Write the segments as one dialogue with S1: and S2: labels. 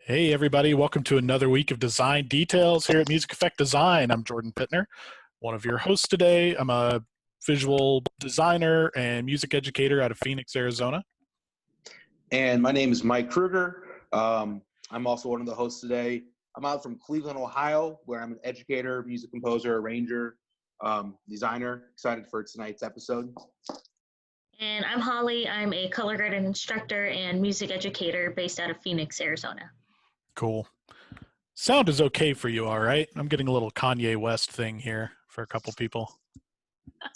S1: Hey everybody, welcome to another week of Design Details here at Music Effect Design. I'm Jordan Pittner, one of your hosts today. I'm a visual designer and music educator out of Phoenix, Arizona.
S2: And my name is Mike Kruger. I'm also one of the hosts today. I'm out from Cleveland, Ohio, where I'm an educator, music composer, arranger, designer. Excited for tonight's episode.
S3: And I'm Holly. I'm a color garden instructor and music educator based out of Phoenix, Arizona.
S1: Cool. Sound is okay for you, all right? I'm getting a little Kanye West thing here for a couple people.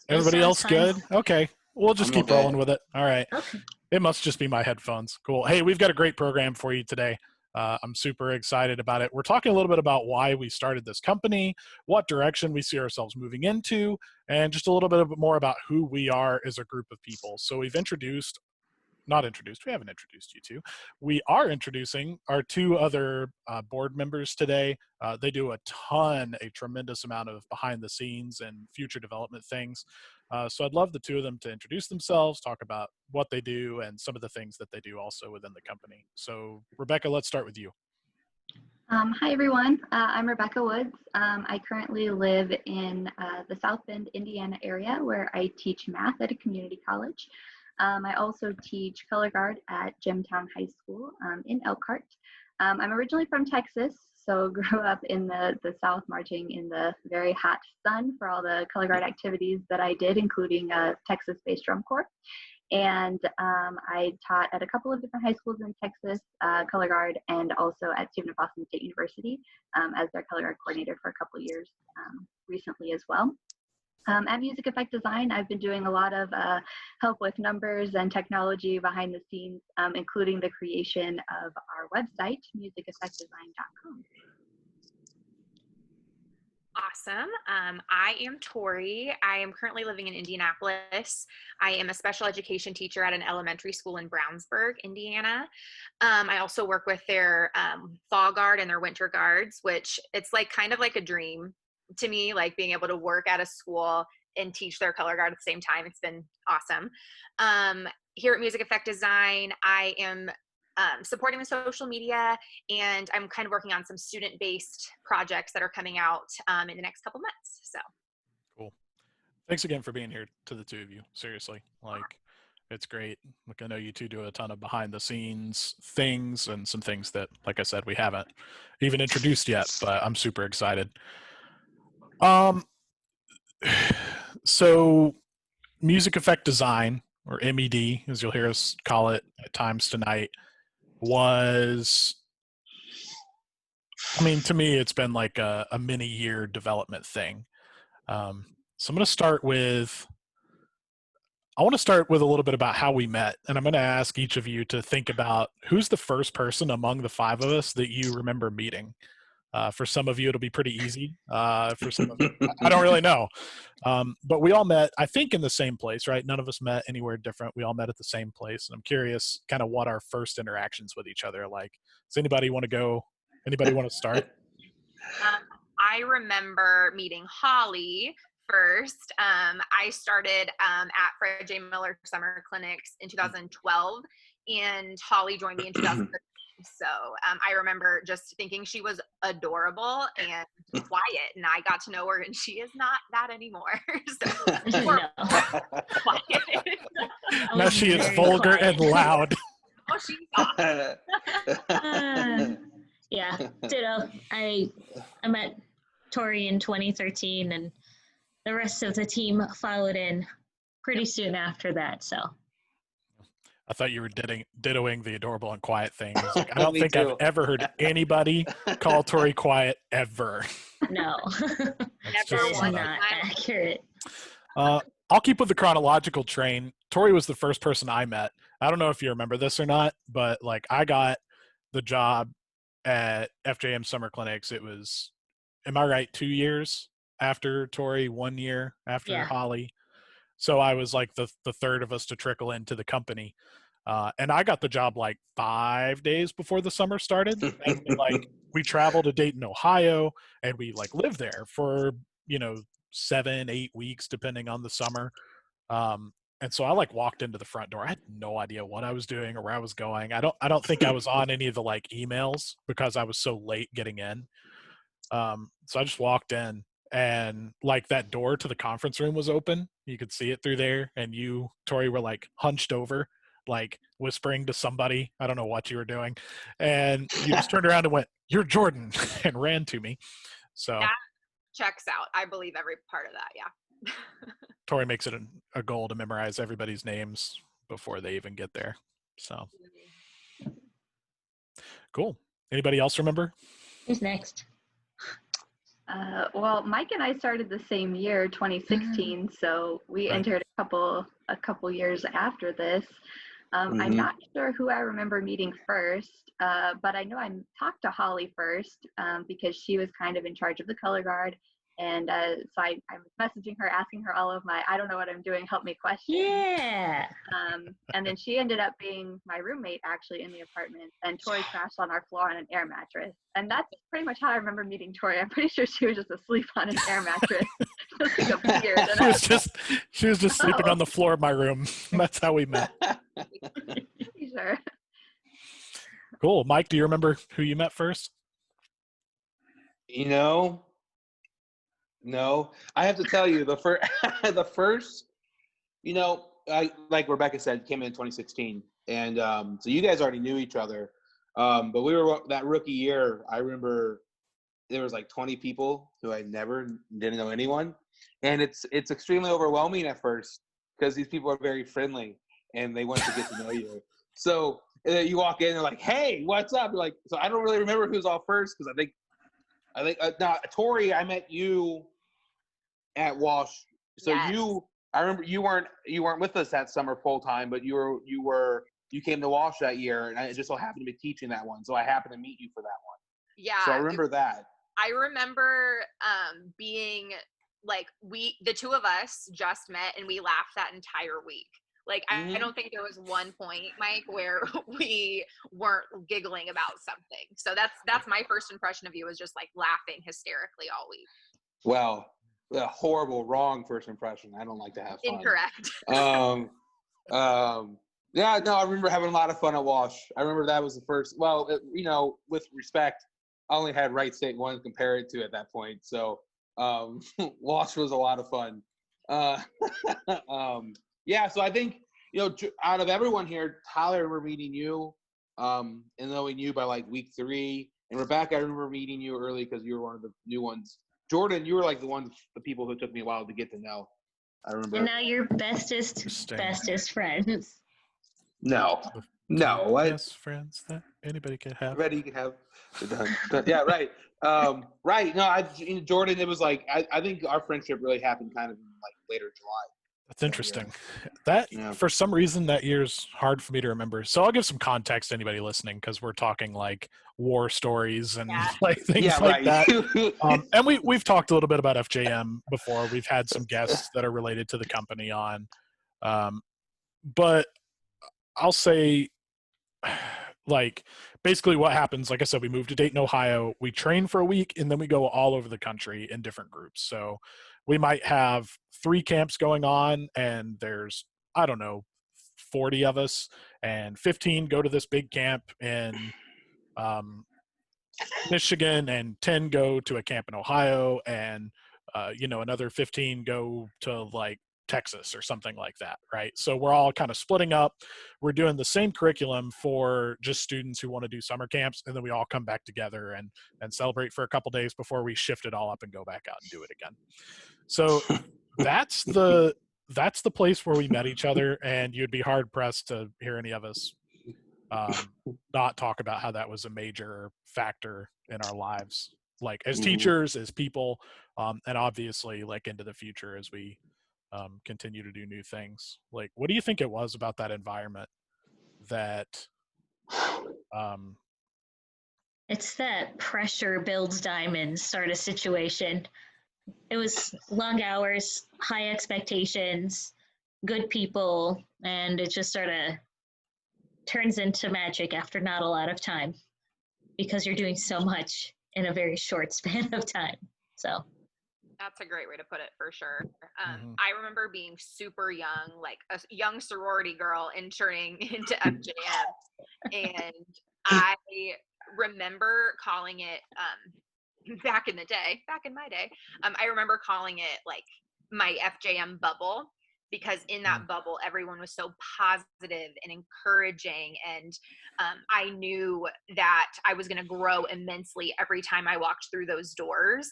S1: Everybody else good? Okay. We'll just keep rolling with it. All right.
S3: Okay.
S1: It must just be my headphones. Cool. Hey, we've got a great program for you today. I'm super excited about it. We're talking a little bit about why we started this company, what direction we see ourselves moving into, and just a little bit more about who we are as a group of people. So we haven't introduced you two. We are introducing our two other board members today. They do a tremendous amount of behind the scenes and future development things. So I'd love the two of them to introduce themselves, talk about what they do and some of the things that they do also within the company. So Rebecca, let's start with you.
S4: Hi everyone, I'm Rebecca Woods. I currently live in the South Bend, Indiana area where I teach math at a community college. I also teach color guard at Gemtown High School in Elkhart. I'm originally from Texas, so grew up in the South, marching in the very hot sun for all the color guard activities that I did, including Texas-based drum corps. And I taught at a couple of different high schools in Texas, color guard, and also at Stephen F. Austin State University as their color guard coordinator for a couple of years recently as well. At Music Effect Design, I've been doing a lot of help with numbers and technology behind the scenes, including the creation of our website, musiceffectdesign.com.
S5: Awesome. I am Tori. I am currently living in Indianapolis. I am a special education teacher at an elementary school in Brownsburg, Indiana. I also work with their fall guard and their winter guards, which it's like kind of like a dream to me, like being able to work at a school and teach their color guard at the same time. It's been awesome. Here at Music Effect Design, I am supporting the social media, and I'm kind of working on some student-based projects that are coming out in the next couple months. So
S1: cool. Thanks again for being here, to the two of you. Seriously, like, it's great. Like, I know you two do a ton of behind the scenes things and some things that, like I said, we haven't even introduced yet, but I'm super excited. So Music Effect Design, or MED, as you'll hear us call it at times tonight, was, I mean, to me, it's been like a mini year development thing. So I'm going to start with, I want to start with a little bit about how we met. And I'm going to ask each of you to think about who's the first person among the five of us that you remember meeting. For some of you, it'll be pretty easy. For some of you, I don't really know. But we all met, I think, in the same place, right? None of us met anywhere different. We all met at the same place. And I'm curious kind of what our first interactions with each other are like. Does anybody want to go? Anybody want to start?
S5: I remember meeting Holly first. I started at Fred J. Miller Summer Clinics in 2012, and Holly joined me in 2013. So I remember just thinking she was adorable and quiet, and I got to know her, and she is not that anymore.
S3: Quiet.
S1: Now she is vulgar and loud.
S5: Oh, she's awesome.
S3: Yeah, ditto. I met Tori in 2013, and the rest of the team followed in pretty soon after that. So
S1: I thought you were dittoing the adorable and quiet thing. I, like, I don't think I've ever heard anybody call Tori quiet ever.
S3: No,
S5: Never
S3: it's
S5: one
S3: not accurate.
S1: I'll keep with the chronological train. Tori was the first person I met. I don't know if you remember this or not, but like, I got the job at FJM Summer Clinics. It was, am I right, 2 years after Tori, 1 year after Holly. So I was like the third of us to trickle into the company. And I got the job like 5 days before the summer started. And like, we traveled to Dayton, Ohio, and we like lived there for, 7-8 weeks, depending on the summer. And so I like walked into the front door. I had no idea what I was doing or where I was going. I don't think I was on any of the like emails because I was so late getting in. So I just walked in, and like that door to the conference room was open. You could see it through there, and you, Tori, were like hunched over, like whispering to somebody. I don't know what you were doing, and you just turned around and went, "You're Jordan," and ran to me. So
S5: That checks out. I believe every part of that. Yeah.
S1: Tori makes it a goal to memorize everybody's names before they even get there. So cool. Anybody else remember?
S3: Who's next?
S4: Well, Mike and I started the same year, 2016, so we
S1: Right.
S4: entered a couple years after this. I'm not sure who I remember meeting first, but I know I talked to Holly first because she was kind of in charge of the color guard. And so I was messaging her, asking her all of my, I don't know what I'm doing, help me questions.
S3: Yeah.
S4: And then she ended up being my roommate actually in the apartment. And Tori crashed on our floor on an air mattress. And that's pretty much how I remember meeting Tori. I'm pretty sure she was just asleep on an air mattress. Just like appeared. And I was
S1: She was just sleeping on the floor of my room. That's how we met.
S4: pretty sure.
S1: Cool. Mike, do you remember who you met first?
S2: You know, no, I have to tell you the first, the first, you know, I, like Rebecca said, came in 2016, and so you guys already knew each other, but we were that rookie year. I remember there was like 20 people who I didn't know anyone, and it's extremely overwhelming at first because these people are very friendly and they want to get to know you. So you walk in and they're like, "Hey, what's up?" You're like, so I don't really remember who's all first because I think now Tori, I met you at Walsh. So
S5: Yes.
S2: I remember you weren't with us that summer full time, but you came to Walsh that year, and I just so happened to be teaching that one. So I happened to meet you for that one.
S5: Yeah.
S2: So I remember that.
S5: I remember being like, the two of us just met and we laughed that entire week. Like, I don't think there was one point, Mike, where we weren't giggling about something. So that's my first impression of you, was just like laughing hysterically all week.
S2: Well, a horrible, wrong first impression. I don't like to have fun.
S5: Incorrect.
S2: Yeah, no, I remember having a lot of fun at Walsh. I remember that was the first. Well, with respect, I only had Wright State 1 to compare it to at that point. So Walsh was a lot of fun. Yeah, so I think, out of everyone here, Tyler, I remember meeting you and knowing you by like week 3. And Rebecca, I remember meeting you early because you were one of the new ones. Jordan, you were like the people who took me a while to get to know. I remember.
S3: And now you're bestest friends.
S2: No. What?
S1: Best friends that anybody could have.
S2: Ready, you can have. Yeah, right. Right. No, Jordan, it was like, I think our friendship really happened kind of in like later July.
S1: That's interesting. For some reason, that year's hard for me to remember. So I'll give some context to anybody listening, because we're talking like war stories and like things like that. And we've talked a little bit about FJM before. We've had some guests that are related to the company on. But I'll say, like, basically what happens, like I said, we moved to Dayton, Ohio. We train for a week, and then we go all over the country in different groups. So we might have 3 camps going on, and there's, I don't know, 40 of us, and 15 go to this big camp in Michigan, and 10 go to a camp in Ohio, and another 15 go to like Texas or something like that, right? So we're all kind of splitting up. We're doing the same curriculum for just students who want to do summer camps, and then we all come back together and celebrate for a couple days before we shift it all up and go back out and do it again. So that's the place where we met each other, and you'd be hard pressed to hear any of us not talk about how that was a major factor in our lives, like as teachers, as people, and obviously like into the future as we continue to do new things. Like, what do you think it was about that environment that
S3: it's that pressure builds diamonds sort of situation. It was long hours, high expectations, good people, and it just sort of turns into magic after not a lot of time, because you're doing so much in a very short span of time. So
S5: That's a great way to put it for sure.
S1: Mhm.
S5: I remember being super young, like a young sorority girl entering into FJM. And I remember calling it, back in my day, I remember calling it like my FJM bubble, because in that
S1: Mm.
S5: bubble, everyone was so positive and encouraging. And I knew that I was going to grow immensely every time I walked through those doors.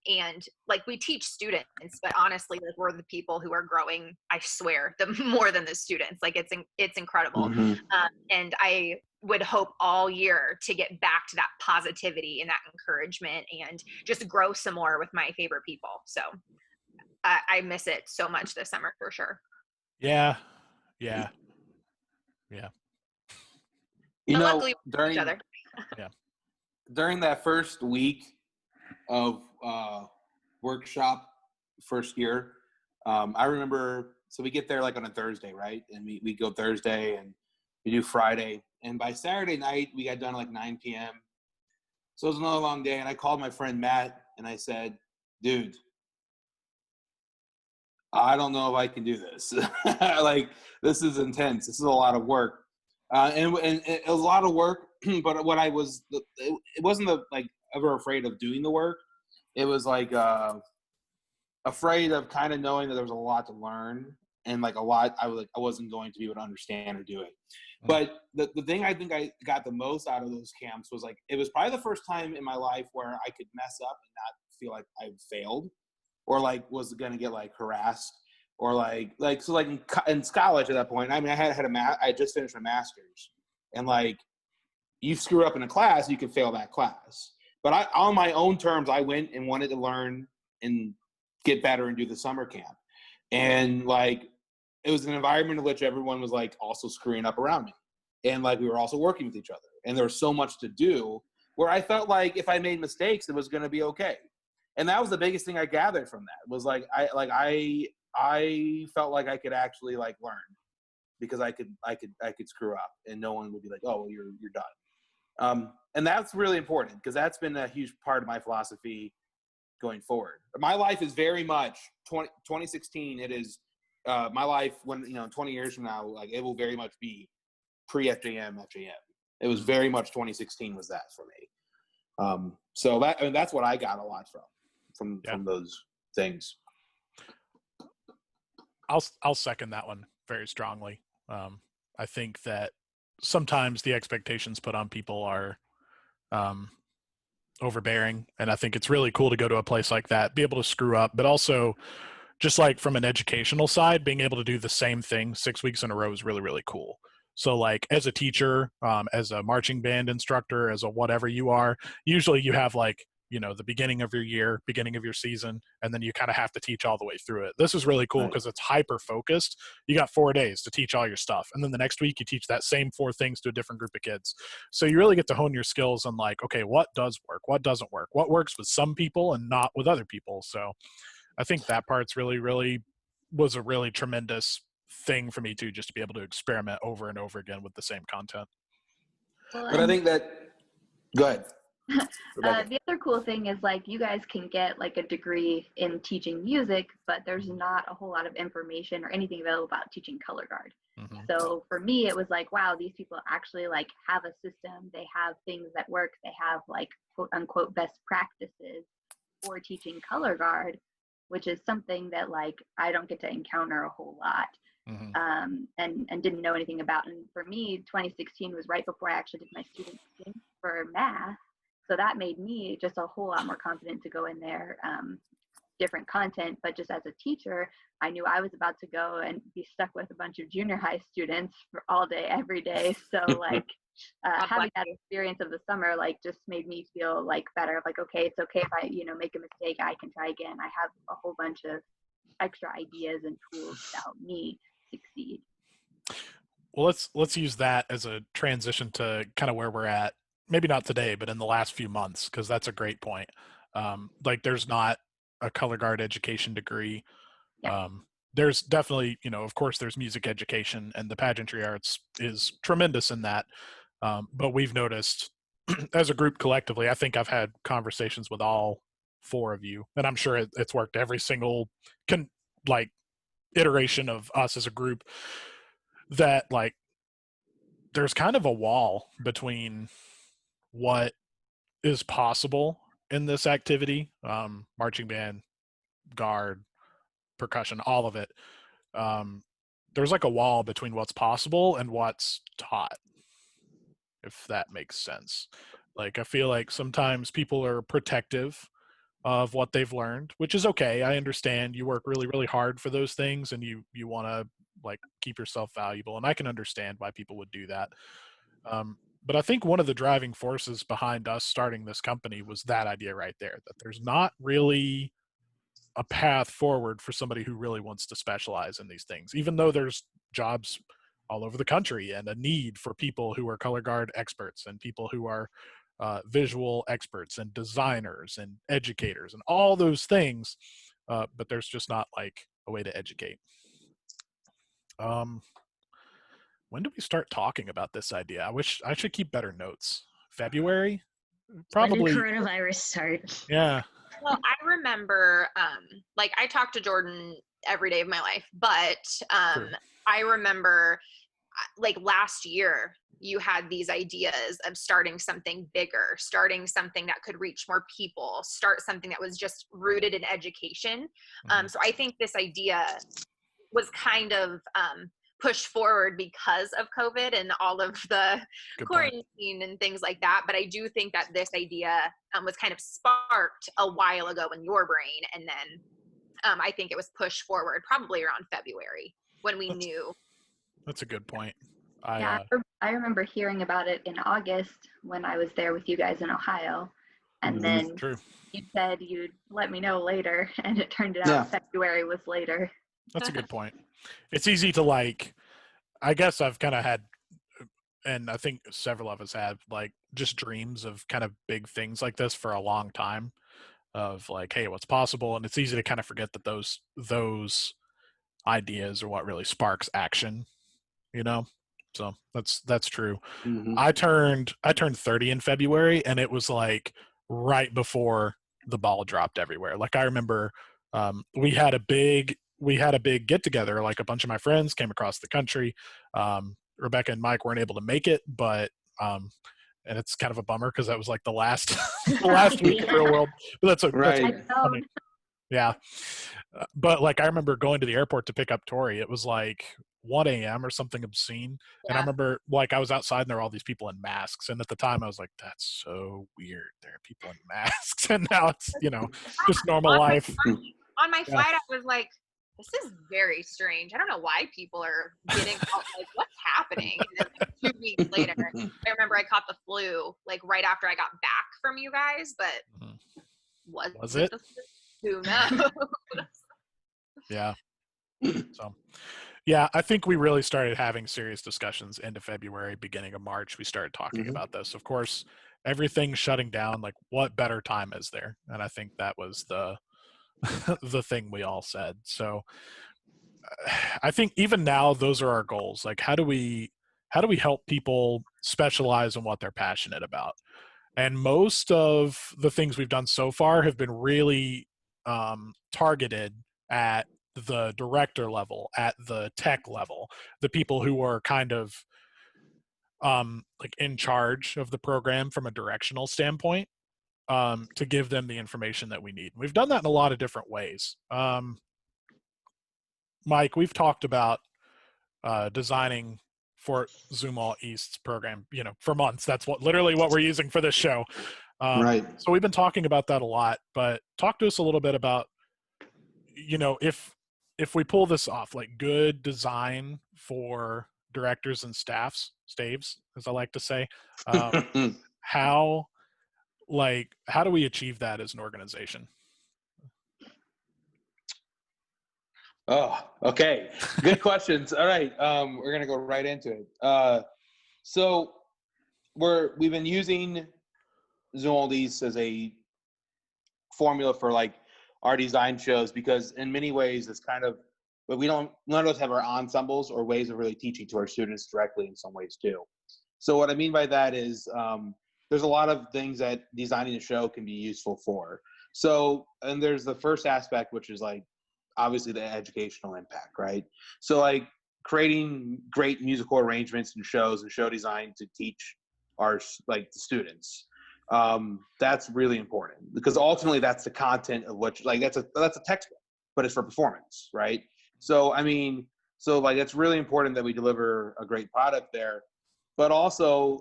S5: And like, we teach students, but honestly, like, we're the people who are growing, I swear, the more than the students. Like, it's incredible.
S2: Mm-hmm.
S5: And I would hope all year to get back to that positivity and that encouragement and just grow some more with my favorite people. So I miss it so much this summer for sure.
S1: Yeah. Yeah.
S2: You
S5: But
S2: know,
S5: luckily, we know each other.
S2: during that first week of workshop first year, I remember, so we get there like on a Thursday, right? And we go Thursday and we do Friday. And by Saturday night, we got done at like 9 p.m. So it was another long day. And I called my friend Matt and I said, dude, I don't know if I can do this. Like, this is intense. This is a lot of work. And it was a lot of work, but what I was, it wasn't like ever afraid of doing the work. It was like afraid of kind of knowing that there was a lot to learn and like a lot I wasn't going to be able to understand or do it. But the thing I think I got the most out of those camps was like, it was probably the first time in my life where I could mess up and not feel like I failed or like was going to get like harassed or so like in college at that point. I mean, I had just finished my master's, and like, you screw up in a class, you can fail that class. But on my own terms, I went and wanted to learn and get better and do the summer camp. And like, it was an environment in which everyone was like also screwing up around me. And like, we were also working with each other. And there was so much to do where I felt like if I made mistakes, it was going to be okay. And that was the biggest thing I gathered from that was like, I felt like I could actually like learn because I could screw up and no one would be like, oh, well, you're done. And that's really important because that's been a huge part of my philosophy going forward. My life is very much 2016. It is my life when, 20 years from now, like it will very much be pre-FJM, FJM. It was very much 2016 was that for me. So that's what I got a lot from those things.
S1: I'll second that one very strongly. I think that sometimes the expectations put on people are overbearing, and I think it's really cool to go to a place like that, be able to screw up, but also just like from an educational side, being able to do the same thing 6 weeks in a row is really, really cool. So like as a teacher, as a marching band instructor, as a whatever you are, usually you have like, the beginning of your year, beginning of your season, and then you kind of have to teach all the way through it. This is really cool because it's hyper focused. You got 4 days to teach all your stuff. And then the next week you teach that same 4 things to a different group of kids. So you really get to hone your skills on like, okay, what does work? What doesn't work? What works with some people and not with other people? So I think that part's really, really was a really tremendous thing for me too, just to be able to experiment over and over again with the same content.
S2: But I think that, go ahead.
S4: The other cool thing is like you guys can get like a degree in teaching music, but there's not a whole lot of information or anything available about teaching color guard.
S1: Mm-hmm.
S4: So for me, it was like, wow, these people actually like have a system. They have things that work. They have like quote unquote best practices for teaching color guard, which is something that like I don't get to encounter a whole lot.
S1: Mm-hmm.
S4: And didn't know anything about. And for me, 2016 was right before I actually did my student teaching for math. So that made me just a whole lot more confident to go in there, different content. But just as a teacher, I knew I was about to go and be stuck with a bunch of junior high students for all day, every day. So like having that experience of the summer, like just made me feel like better. Like, okay, it's okay if I, make a mistake, I can try again. I have a whole bunch of extra ideas and tools to help me succeed.
S1: Well, let's use that as a transition to kind of where we're at. Maybe not today, but in the last few months, because that's a great point. Like there's not a color guard education degree.
S4: Yeah.
S1: There's definitely, of course there's music education, and the pageantry arts is tremendous in that. But we've noticed as a group collectively, I think I've had conversations with all four of you, and I'm sure it's worked every single like iteration of us as a group, that like there's kind of a wall between what is possible in this activity, marching band, guard, percussion, all of it. There's like a wall between what's possible and what's taught, if that makes sense. Like I feel like sometimes people are protective of what they've learned, which is okay. I understand you work really, really hard for those things, and you want to like keep yourself valuable, and I can understand why people would do that. But I think one of the driving forces behind us starting this company was that idea right there, that there's not really a path forward for somebody who really wants to specialize in these things, even though there's jobs all over the country and a need for people who are color guard experts and people who are visual experts and designers and educators and all those things, but there's just not like a way to educate. When do we start talking about this idea? I wish I should keep better notes. February? Probably.
S3: When did coronavirus start?
S1: Yeah.
S5: Well, I remember, like I talk to Jordan every day of my life, but I remember like last year, you had these ideas of starting something bigger, starting something that could reach more people, start something that was just rooted in education. So I think this idea was kind of pushed forward because of COVID and all of the quarantine and things like that. But I do think that this idea was kind of sparked a while ago in your brain. And then I think it was pushed forward probably around February when we knew.
S1: That's a good point.
S4: I remember hearing about it in August when I was there with you guys in Ohio. And then you said you'd let me know later, and it turned out February was later.
S1: That's a good point. It's easy to like, I guess I've kind of had, and I think several of us have, like just dreams of kind of big things like this for a long time, of like, hey, what's possible? And it's easy to kind of forget that those ideas are what really sparks action, you know? So that's true.
S2: Mm-hmm.
S1: I turned 30 in February, and it was like right before the ball dropped everywhere. Like I remember we had a big get together. Like a bunch of my friends came across the country. Rebecca and Mike weren't able to make it, but and it's kind of a bummer because that was like the last week of Real World. But that's funny. Yeah. But like I remember going to the airport to pick up Tori. It was like 1 a.m. or something obscene. Yeah. And I remember like I was outside and there were all these people in masks. And at the time I was like, that's so weird. There are people in masks. And now it's, just normal life.
S5: On my flight, I was like, this is very strange. I don't know why people are getting out, like, what's happening? And then like 2 weeks later, I remember I caught the flu like right after I got back from you guys, but was it? Who knows?
S1: Yeah. So, yeah, I think we really started having serious discussions end of February, beginning of March. We started talking about this. Of course, everything's shutting down. Like, what better time is there? And I think that was the thing we all said. So I think even now those are our goals. Like how do we help people specialize in what they're passionate about? And most of the things we've done so far have been really targeted at the director level, at the tech level, the people who are kind of like in charge of the program from a directional standpoint. To give them the information that we need. We've done that in a lot of different ways. Mike, we've talked about designing for Zoom All East's program, for months. That's literally what we're using for this show.
S2: Right.
S1: So we've been talking about that a lot, but talk to us a little bit about, if we pull this off, like good design for directors and staves, as I like to say, how do we achieve that as an organization?
S2: Oh, okay. Good questions. All right. We're going to go right into it. So we've been using Zoom All East as a formula for like our design shows, because in many ways it's kind of, but none of us have our ensembles or ways of really teaching to our students directly in some ways too. So what I mean by that is, there's a lot of things that designing a show can be useful for. So, and there's the first aspect, which is like obviously the educational impact, right? So like creating great musical arrangements and shows and show design to teach our like the students. That's really important because ultimately that's the content of what like that's a textbook, but it's for performance, right? So I mean, so like it's really important that we deliver a great product there, but also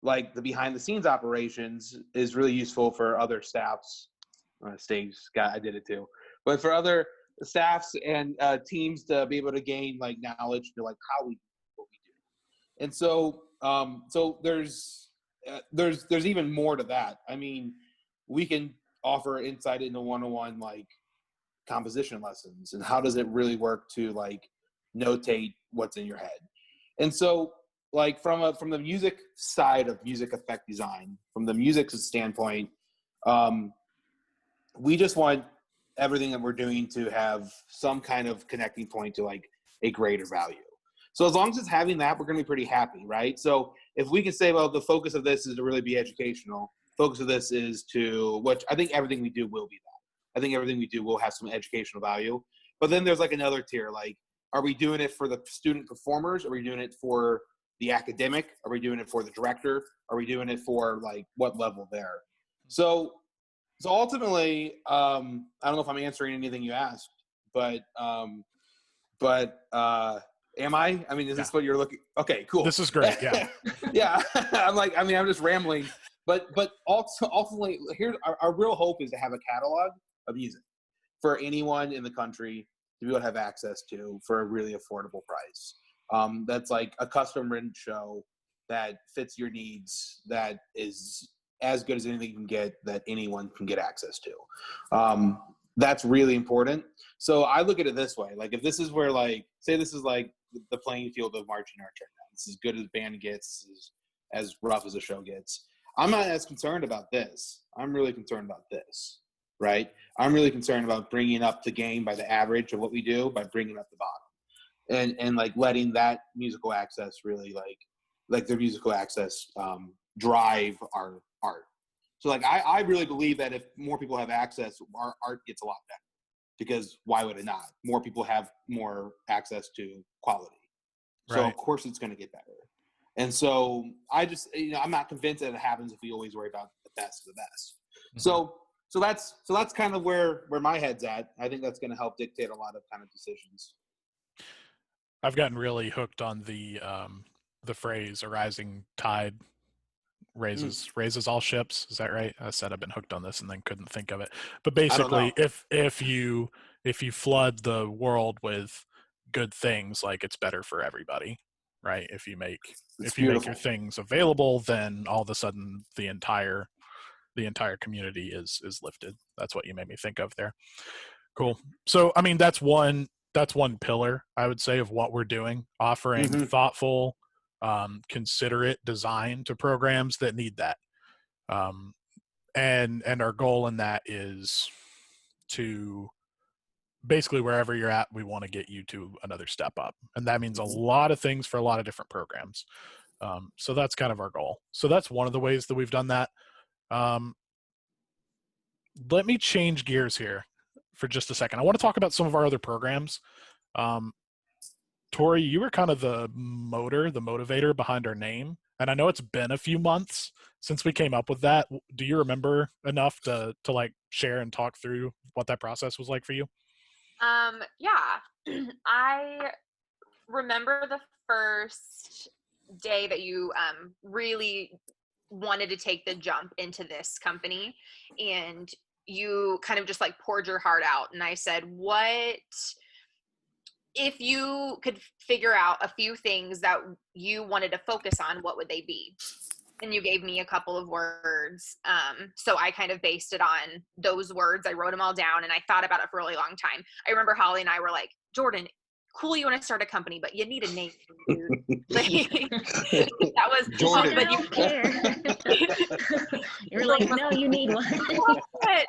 S2: like the behind the scenes operations is really useful for other staffs. I did it too, but for other staffs and teams to be able to gain like knowledge to like how we do what we do. And so so there's even more to that. I mean, we can offer insight into one-on-one like composition lessons and how does it really work to like notate what's in your head. And so like from the music side of music effect design, from the music standpoint, we just want everything that we're doing to have some kind of connecting point to like a greater value. So as long as it's having that, we're going to be pretty happy, right? So if we can say, well, the focus of this is to really be educational, focus of this is to, which I think everything we do will be that. I think everything we do will have some educational value. But then there's like another tier, like, are we doing it for the student performers? Are we doing it for the academic? Are we doing it for the director? Are we doing it for like what level there? So ultimately, I don't know if I'm answering anything you asked, but am I? I mean, is this what you're looking? Okay, cool.
S1: This is great. Yeah.
S2: Yeah. I'm just rambling, but also ultimately, here's our real hope is to have a catalog of music for anyone in the country to be able to have access to for a really affordable price. That's like a custom written show that fits your needs, that is as good as anything you can get, that anyone can get access to. That's really important. So I look at it this way, like if this is where like, say this is like the playing field of marching arts right now. This is as good as band gets, as rough as a show gets. I'm not as concerned about this. I'm really concerned about this, right? I'm really concerned about bringing up the game by the average of what we do by bringing up the bottom and like letting that musical access really like their musical access drive our art. So like I really believe that if more people have access, our art gets a lot better because why would it not? More people have more access to quality. So
S1: Right.
S2: of course it's going to get better. And so I just, I'm not convinced that it happens if we always worry about the best of the best. Mm-hmm. So that's kind of where my head's at. I think that's going to help dictate a lot of kind of decisions.
S1: I've gotten really hooked on the phrase "a rising tide raises all ships." Is that right? I said I've been hooked on this and then couldn't think of it. But basically, if you flood the world with good things, like it's better for everybody, right? If you make your things available, then all of a sudden the entire community is lifted. That's what you made me think of there. Cool. So I mean that's one pillar, I would say, of what we're doing, offering thoughtful, considerate design to programs that need that. And our goal in that is to basically wherever you're at, we want to get you to another step up. And that means a lot of things for a lot of different programs. So that's kind of our goal. So that's one of the ways that we've done that. Let me change gears here for just a second. I want to talk about some of our other programs. Tori, you were kind of the motivator behind our name. And I know it's been a few months since we came up with that. Do you remember enough to like share and talk through what that process was like for you?
S5: Yeah. I remember the first day that you really wanted to take the jump into this company, and you kind of just like poured your heart out. And I said, what if you could figure out a few things that you wanted to focus on, what would they be? And you gave me a couple of words. So I kind of based it on those words. I wrote them all down and I thought about it for a really long time. I remember Holly and I were like, Jordan, cool, you want to start a company, but you need a name. That was
S2: Jordan.
S3: I don't care. You're like, no, you need one.
S5: That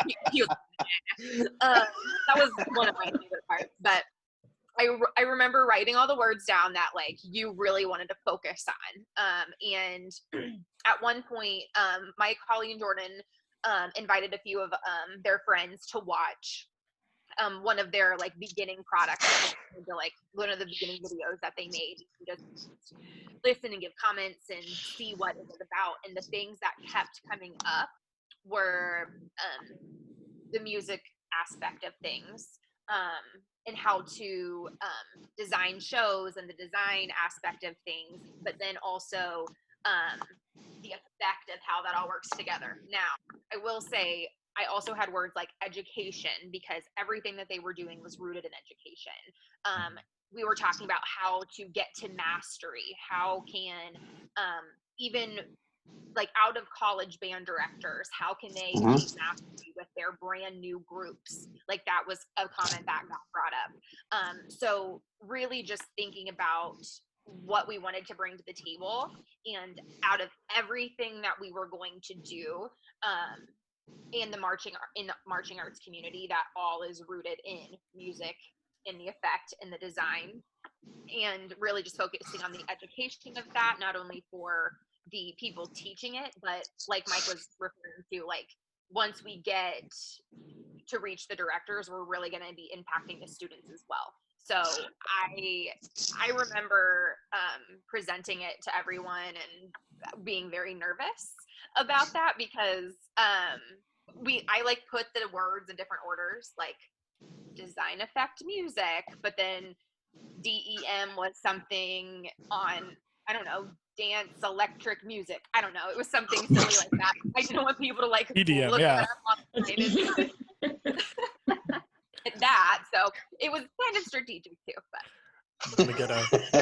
S5: was one of my favorite parts. But I remember writing all the words down that like you really wanted to focus on. And at one point, Mike, Holly, and Jordan invited a few of their friends to watch one of their like beginning products, like one of the beginning videos that they made. Just listen and give comments and see what it was about. And the things that kept coming up were the music aspect of things, and how to design shows and the design aspect of things, but then also the effect of how that all works together. Now, I will say, I also had words like education, because everything that they were doing was rooted in education. We were talking about how to get to mastery. How can even like out of college band directors, how can they achieve mastery with their brand new groups? Like that was a comment that got brought up. So really just thinking about what we wanted to bring to the table, and out of everything that we were going to do, in the marching arts community, that all is rooted in music, in the effect, in the design, and really just focusing on the education of that, not only for the people teaching it, but like Mike was referring to, like once we get to reach the directors, we're really going to be impacting the students as well. So I remember presenting it to everyone and being very nervous about that, because I like put the words in different orders, like design, effect, music, but then DEM was something on, I don't know, dance, electric music. I don't know. It was something silly like that. I didn't want people to like
S1: EDM,
S5: look
S1: yeah.
S5: it up online and that. So it was kind of strategic too. But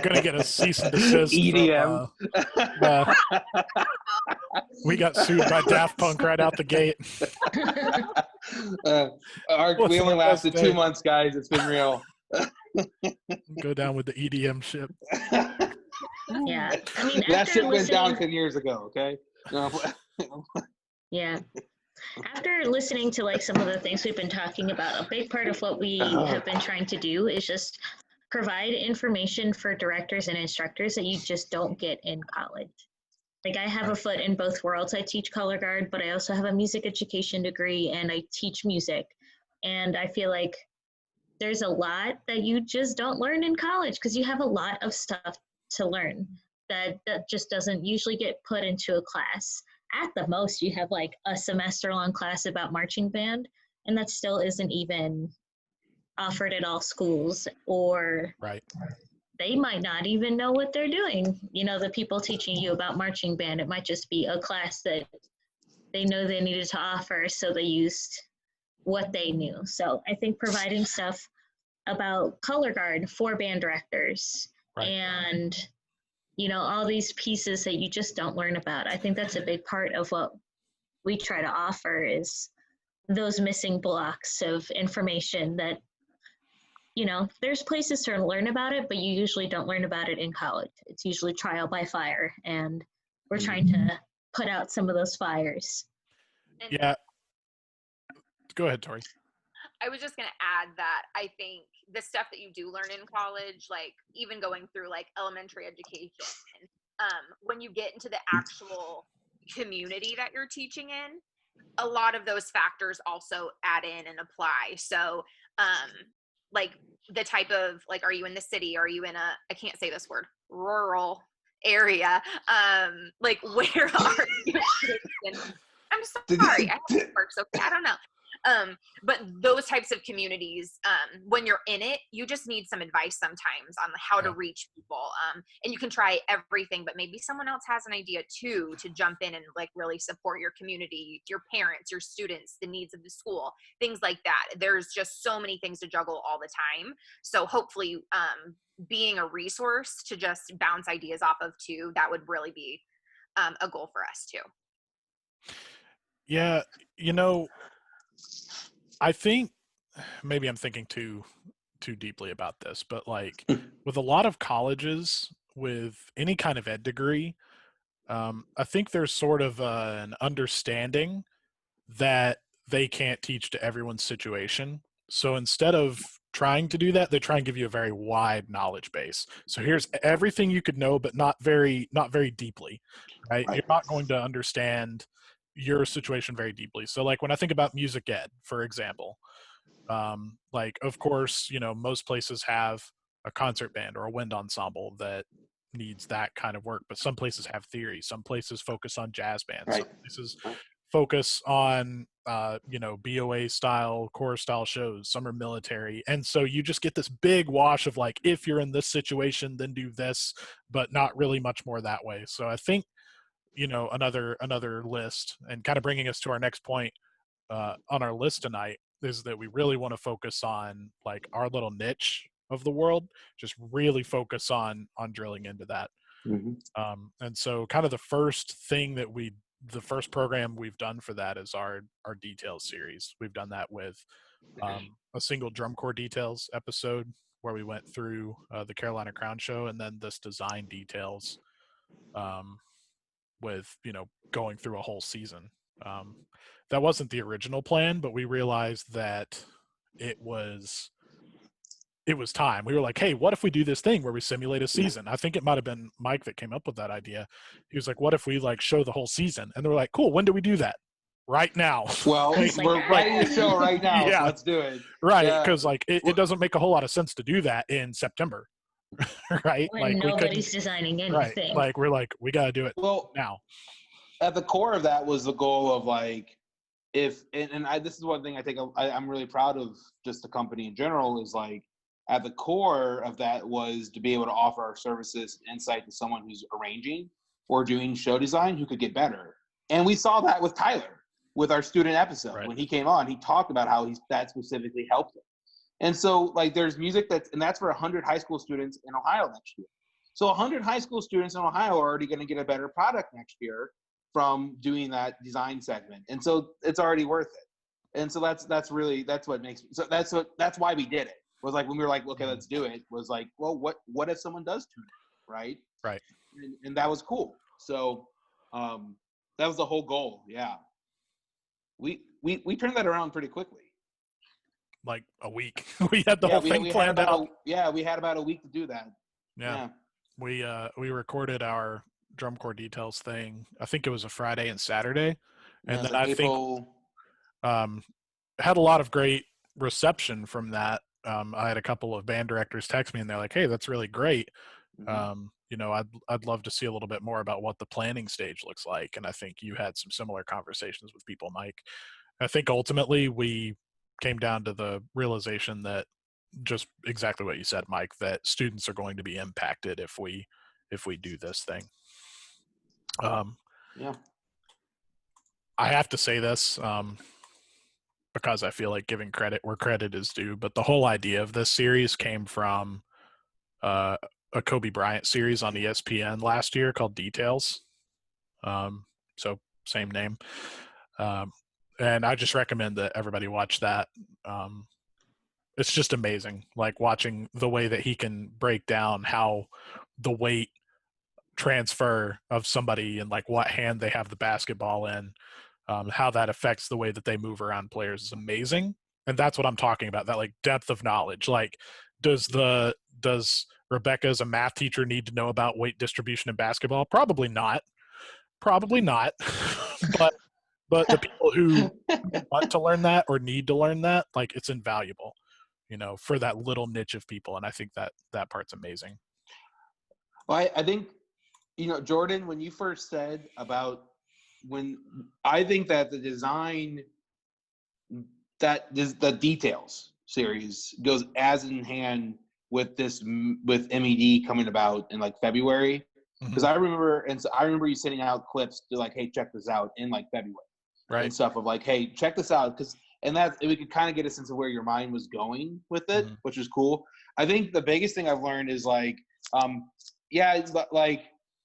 S1: gonna get a cease and desist
S2: EDM.
S1: from we got sued by Daft Punk right out the gate.
S2: We only lasted 2 months, guys. It's been real.
S1: Go down with the EDM ship.
S3: Yeah, I mean,
S2: That
S3: after
S2: shit went down
S3: listening,
S2: 10 years ago, okay? No.
S3: yeah, after listening to like some of the things we've been talking about, a big part of what we have been trying to do is just provide information for directors and instructors that you just don't get in college. Like I have a foot in both worlds. I teach color guard, but I also have a music education degree and I teach music. And I feel like there's a lot that you just don't learn in college because you have a lot of stuff to learn that just doesn't usually get put into a class. At the most, you have like a semester long class about marching band, and that still isn't even offered at all schools, or
S1: Right.
S3: they might not even know what they're doing. You know, the people teaching you about marching band, it might just be a class that they know they needed to offer, so they used what they knew. So I think providing stuff about color guard for band directors,
S1: Right.
S3: and, you know, all these pieces that you just don't learn about. I think that's a big part of what we try to offer, is those missing blocks of information that, you know, there's places to learn about it, but you usually don't learn about it in college. It's usually trial by fire, and we're trying to put out some of those fires.
S1: Yeah. Go ahead, Tori.
S5: I was just going to add that I think the stuff that you do learn in college, like even going through like elementary education, when you get into the actual community that you're teaching in, a lot of those factors also add in and apply. So like the type of, like, are you in the city? Are you in a, I can't say this word, rural area? Like where are you? I'm sorry, I have to work, so I don't know. But those types of communities, when you're in it, you just need some advice sometimes on how to reach people. And you can try everything, but maybe someone else has an idea too, to jump in and like really support your community, your parents, your students, the needs of the school, things like that. There's just so many things to juggle all the time. So hopefully, being a resource to just bounce ideas off of too, that would really be a goal for us too.
S1: Yeah, you know, I think maybe I'm thinking too deeply about this, but like with a lot of colleges with any kind of ed degree, I think there's sort of an understanding that they can't teach to everyone's situation. So instead of trying to do that, they try and give you a very wide knowledge base. So here's everything you could know, but not very deeply, right? You're not going to understand, your situation very deeply. So like when I think about music ed, for example, like of course, most places have a concert band or a wind ensemble that needs that kind of work, but some places have theory, some places focus on jazz bands,
S2: Right.
S1: some places focus on BOA style, core style shows, some are military. And so you just get this big wash of like, if you're in this situation, then do this, but not really much more that way. So I think, another list, and kind of bringing us to our next point on our list tonight, is that we really want to focus on like our little niche of the world, just really focus on drilling into that. And so kind of the first program we've done for that is our details series. We've done that with a single drum corps details episode where we went through the Carolina Crown Show, and then this design details with going through a whole season. That wasn't the original plan, but we realized that it was time. We were like, hey, what if we do this thing where we simulate a season? I think it might have been Mike that came up with that idea. He was like, what if we like show the whole season? And they were like, cool, when do we do that? Right now.
S2: Well, we're writing the show right now,
S1: Yeah.
S2: so let's do it.
S1: Right, because like it doesn't make a whole lot of sense to do that in September. Right?
S3: When
S1: like
S3: nobody's designing anything.
S1: Right. Like we're like, we got to do it now.
S2: At the core of that was the goal of like, this is one thing I think I'm really proud of, just the company in general, is like, at the core of that was to be able to offer our services insight to someone who's arranging or doing show design who could get better. And we saw that with Tyler, with our student episode. Right. When he came on, he talked about how that specifically helped him. And so like there's music that's for 100 high school students in Ohio next year. So 100 high school students in Ohio are already going to get a better product next year from doing that design segment. And so it's already worth it. And so that's why we did it. Was like when we were like, okay, let's do it. Was like, well, what if someone does tune in, right?
S1: Right.
S2: And that was cool. So that was the whole goal. Yeah. We turned that around pretty quickly.
S1: Like a week. We had the whole thing planned out.
S2: We had about a week to do that.
S1: Yeah. We recorded our drum corps details thing. I think it was a Friday and Saturday, and then I think had a lot of great reception from that. I had a couple of band directors text me, and they're like, "Hey, that's really great. I'd love to see a little bit more about what the planning stage looks like." And I think you had some similar conversations with people, Mike. I think ultimately we came down to the realization that just exactly what you said, Mike, that students are going to be impacted if we do this thing.
S2: Yeah.
S1: I have to say this because I feel like giving credit where credit is due, but the whole idea of this series came from a Kobe Bryant series on ESPN last year called Details. So same name. And I just recommend that everybody watch that. It's just amazing, like watching the way that he can break down how the weight transfer of somebody and like what hand they have the basketball in, how that affects the way that they move around players is amazing. And that's what I'm talking about, that like depth of knowledge. Like does Rebecca as a math teacher need to know about weight distribution in basketball? Probably not. But the people who want to learn that or need to learn that, like it's invaluable, for that little niche of people. And I think that part's amazing.
S2: Well, I think, Jordan, when you first said about I think that the design, the details series goes as in hand with MED coming about in like February. Because I remember you sending out clips to like, hey, check this out in like February. Right. And stuff of like, hey, check this out. We could kind of get a sense of where your mind was going with it, which is cool. I think the biggest thing I've learned is like,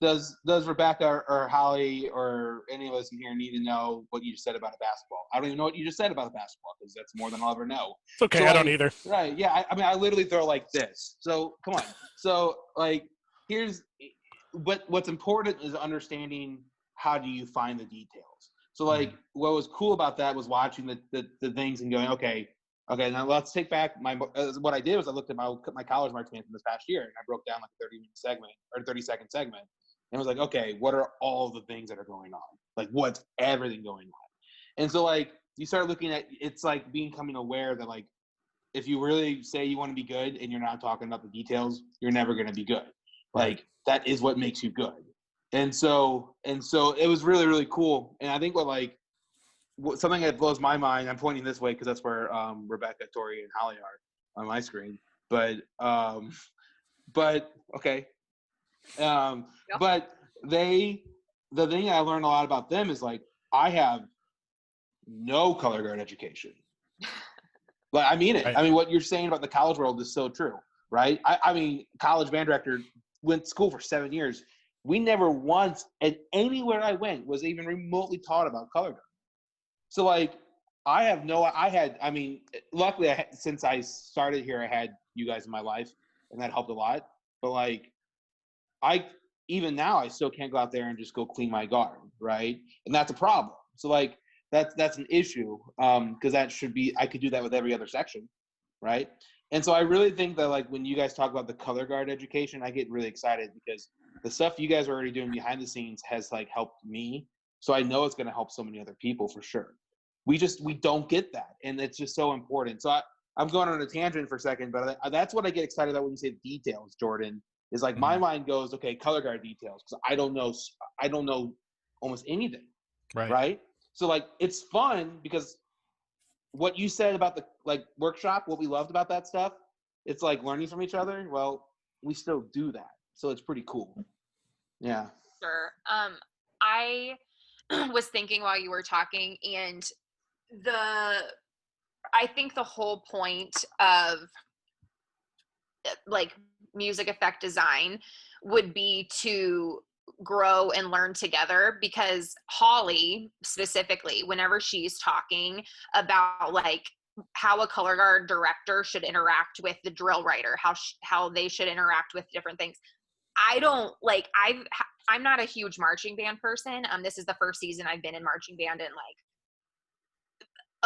S2: does Rebecca or Holly or any of us in here need to know what you just said about a basketball? I don't even know what you just said about a basketball because that's more than I'll ever know.
S1: It's okay. So, I don't either.
S2: Right. Yeah. I literally throw like this. So come on. So like, what's important is understanding how do you find the details. So like what was cool about that was watching the things and going, okay, now let's take back what I did was I looked at my college marching band from this past year and I broke down like a 30-minute segment or 30-second segment. and was like, okay, what are all the things that are going on? Like, what's everything going on? And so, like, you start looking at, it's like becoming aware that, like, if you really say you want to be good and you're not talking about the details, you're never going to be good. Like, that is what makes you good. And so it was really, really cool. And I think something that blows my mind, I'm pointing this way because that's where Rebecca, Tori, and Holly are on my screen. But okay.
S5: Yep.
S2: But the thing I learned a lot about them is, like, I have no color guard education. Like, I mean it.
S1: Right.
S2: I mean, what you're saying about the college world is so true, right? I mean, college band director, went to school for 7 years. We never once, and anywhere I went, was even remotely taught about color guard. So, like, luckily, since I started here, I had you guys in my life, and that helped a lot. But, like, even now, I still can't go out there and just go clean my guard, right? And that's a problem. So, like, that's an issue, because I could do that with every other section, right? And so I really think that, like, when you guys talk about the color guard education, I get really excited because the stuff you guys are already doing behind the scenes has, like, helped me. So I know it's going to help so many other people for sure. We don't get that, and it's just so important. So I'm going on a tangent for a second, but that's what I get excited about when you say details, Jordan. Is like, my mind goes, okay, color guard details, because I don't know almost anything, right? So, like, it's fun because what you said about the, like, workshop, what we loved about that stuff, it's like learning from each other. Well, we still do that, so it's pretty cool. Yeah.
S5: Sure. I was thinking while you were talking, and I think the whole point of, like, music effect design would be to grow and learn together, because Holly specifically, whenever she's talking about, like, how a color guard director should interact with the drill writer, how they should interact with different things. I'm not a huge marching band person. This is the first season I've been in marching band in, like,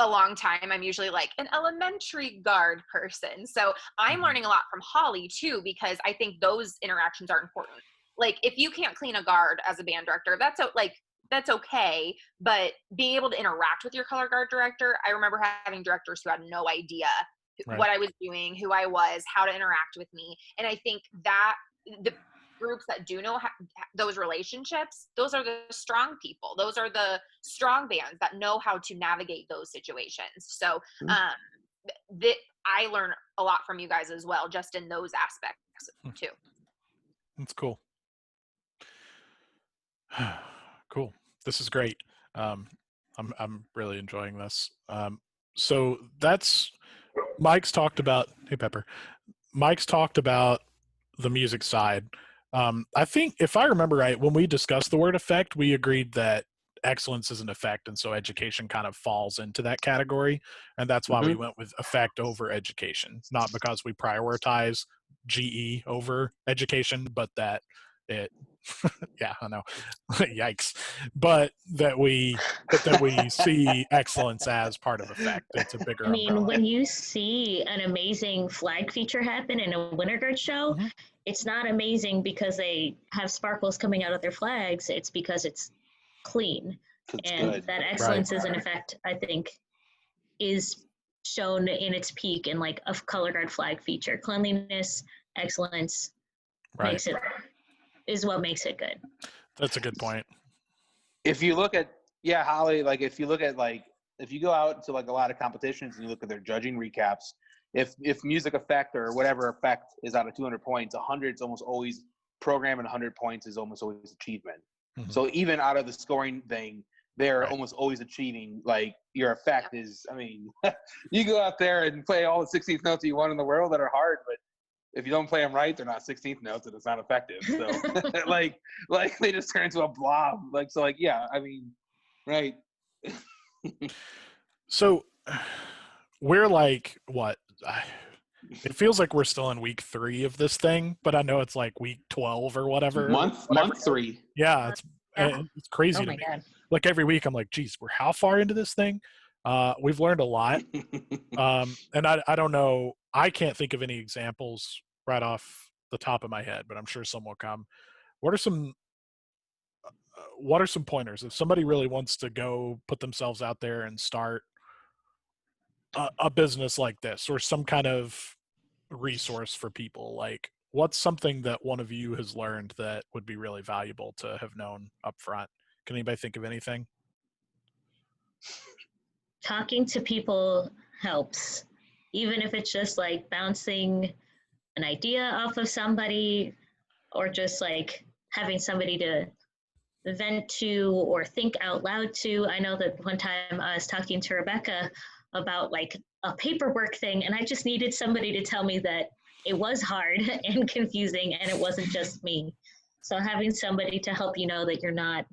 S5: a long time. I'm usually, like, an elementary guard person. So I'm learning a lot from Holly too, because I think those interactions are important. Like, if you can't clean a guard as a band director, that's okay. But being able to interact with your color guard director, I remember having directors who had no idea what I was doing, who I was, how to interact with me. And I think that the groups that do know those relationships, those are the strong people. Those are the strong bands that know how to navigate those situations. So I learn a lot from you guys as well, just in those aspects too.
S1: That's cool. Cool. This is great. I'm really enjoying this. So that's Mike's talked about. Hey, Pepper. Mike's talked about the music side. I think, if I remember right, when we discussed the word effect, we agreed that excellence is an effect, and so education kind of falls into that category, and that's why we went with effect over education. Not because we prioritize GE over education, but that it yeah, I know. Yikes. But that we see excellence as part of effect. It's a bigger
S3: I mean,
S1: umbrella.
S3: when you see an amazing flag feature happen in a Winter Guard show, it's not amazing because they have sparkles coming out of their flags. It's because it's clean. And
S2: good.
S3: that excellence is an effect, I think, is shown in its peak in, like, a color guard flag feature. Cleanliness, excellence is what makes it good.
S1: That's a good point.
S2: If you look at, Holly, like, if you look at, like, if you go out to, like, a lot of competitions and you look at their judging recaps, if music effect or whatever effect is out of 200 points, 100 is almost always program, and 100 points is almost always achievement. So even out of the scoring thing, they're almost always achieving, like, your effect is, I mean, you go out there and play all the 16th notes you want in the world that are hard, but if you don't play them right, they're not 16th notes, and it's not effective. So like they just turn into a blob. Like, so, like, yeah, I mean, right.
S1: So we're like, what? It feels like we're still in week 3 of this thing, but I know it's like week 12 or whatever.
S2: Month 3.
S1: Yeah, it's crazy to me.
S3: God.
S1: Like, every week I'm like, geez, we're how far into this thing? We've learned a lot. And I don't know. I can't think of any examples right off the top of my head, but I'm sure some will come. What are some what are some pointers if somebody really wants to go put themselves out there and start a business like this, or some kind of resource for people? Like, what's something that one of you has learned that would be really valuable to have known up front? Can anybody think of anything?
S3: Talking to people helps, even if it's just like bouncing an idea off of somebody, or just like having somebody to vent to or think out loud to. I know that one time I was talking to Rebecca about like a paperwork thing, and I just needed somebody to tell me that it was hard and confusing and it wasn't just me. So having somebody to help you know that you're not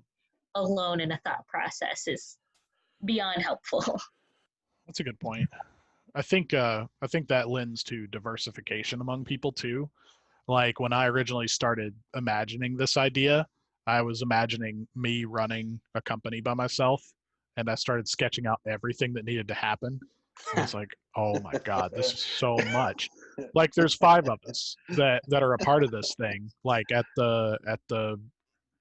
S3: alone in a thought process is beyond helpful.
S1: That's a good point. I think that lends to diversification among people too. Like when I originally started imagining this idea, I was imagining me running a company by myself, and I started sketching out everything that needed to happen. I was like, oh my God, this is so much. Like there's 5 of us that are a part of this thing, like at the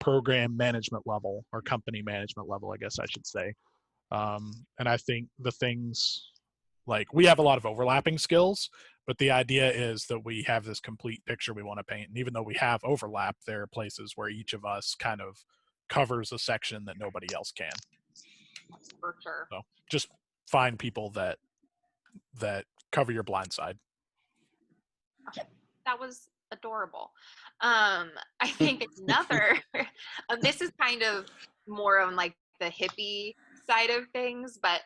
S1: program management level, or company management level, I guess I should say. And I think the things, like, we have a lot of overlapping skills, but the idea is that we have this complete picture we want to paint. And even though we have overlap, there are places where each of us kind of covers a section that nobody else can.
S5: For sure.
S1: So just find people that cover your blind side.
S5: That was adorable. I think another, this is kind of more on like the hippie side of things, but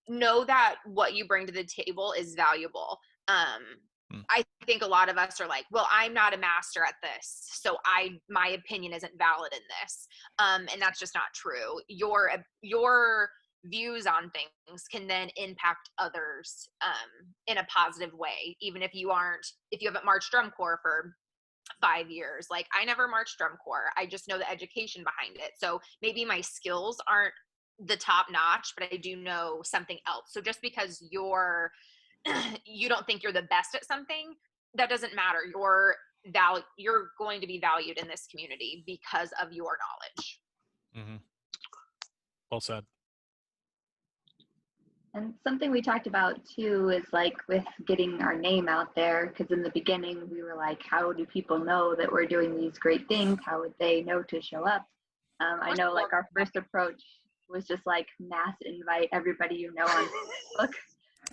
S5: know that what you bring to the table is valuable. I think a lot of us are like, well, I'm not a master at this, so my opinion isn't valid in this. And that's just not true. Your views on things can then impact others in a positive way, even if you haven't marched drum corps for 5 years. Like, I never marched drum corps. I just know the education behind it. So maybe my skills aren't the top notch, but I do know something else. So just because you don't think you're the best at something, that doesn't matter. You're going to be valued in this community because of your knowledge.
S1: Mm-hmm. Well said.
S4: And something we talked about too is like with getting our name out there, because in the beginning we were like, how do people know that we're doing these great things? How would they know to show up? I know like our first approach was just like mass invite everybody you know on Facebook.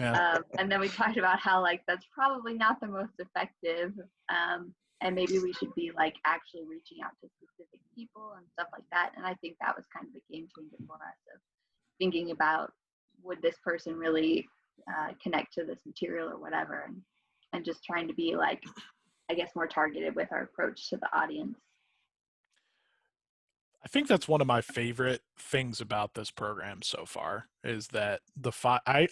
S1: Yeah.
S4: And then we talked about how like that's probably not the most effective, and maybe we should be like actually reaching out to specific people and stuff like that. And I think that was kind of a game changer for us, of thinking about, would this person really connect to this material or whatever, and just trying to be like, I guess, more targeted with our approach to the audience.
S1: I think that's one of my favorite things about this program so far, is that I